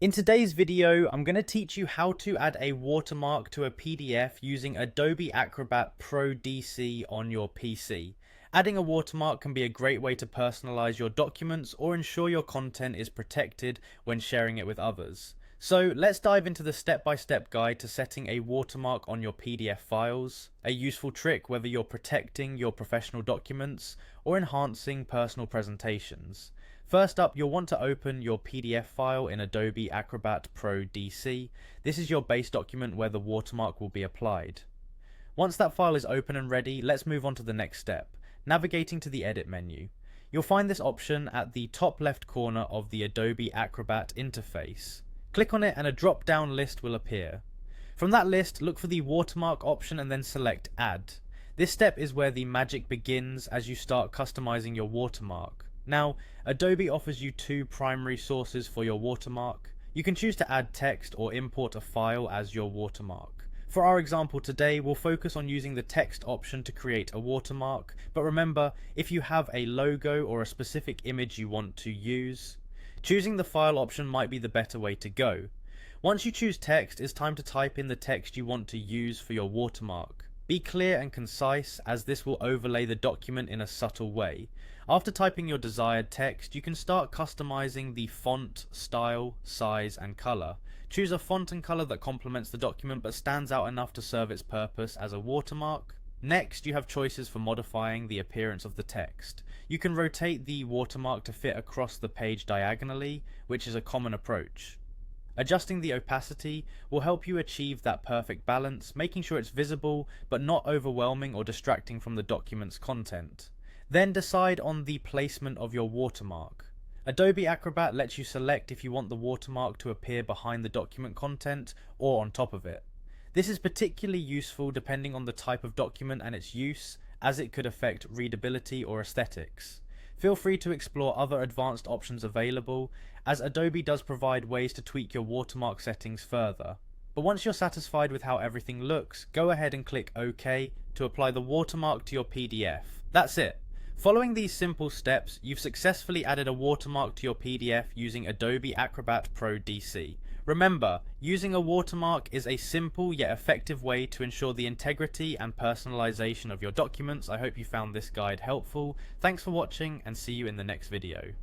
In today's video, I'm going to teach you how to add a watermark to a PDF using Adobe Acrobat Pro DC on your PC. Adding a watermark can be a great way to personalize your documents or ensure your content is protected when sharing it with others. So let's dive into the step-by-step guide to setting a watermark on your PDF files, a useful trick whether you're protecting your professional documents or enhancing personal presentations. First up, you'll want to open your PDF file in Adobe Acrobat Pro DC. This is your base document where the watermark will be applied. Once that file is open and ready, let's move on to the next step, navigating to the Edit menu. You'll find this option at the top left corner of the Adobe Acrobat interface. Click on it and a drop-down list will appear. From that list, look for the watermark option and then select Add. This step is where the magic begins as you start customizing your watermark. Now, Adobe offers you two primary sources for your watermark. You can choose to add text or import a file as your watermark. For our example today, we'll focus on using the text option to create a watermark, but remember, if you have a logo or a specific image you want to use, choosing the file option might be the better way to go. Once you choose text, it's time to type in the text you want to use for your watermark. Be clear and concise, as this will overlay the document in a subtle way. After typing your desired text, you can start customizing the font, style, size, and color. Choose a font and color that complements the document but stands out enough to serve its purpose as a watermark. Next, you have choices for modifying the appearance of the text. You can rotate the watermark to fit across the page diagonally, which is a common approach. Adjusting the opacity will help you achieve that perfect balance, making sure it's visible but not overwhelming or distracting from the document's content. Then decide on the placement of your watermark. Adobe Acrobat lets you select if you want the watermark to appear behind the document content or on top of it. This is particularly useful depending on the type of document and its use, as it could affect readability or aesthetics. Feel free to explore other advanced options available, as Adobe does provide ways to tweak your watermark settings further. But once you're satisfied with how everything looks, go ahead and click OK to apply the watermark to your PDF. That's it. Following these simple steps, you've successfully added a watermark to your PDF using Adobe Acrobat Pro DC. Remember, using a watermark is a simple yet effective way to ensure the integrity and personalization of your documents. I hope you found this guide helpful. Thanks for watching and see you in the next video.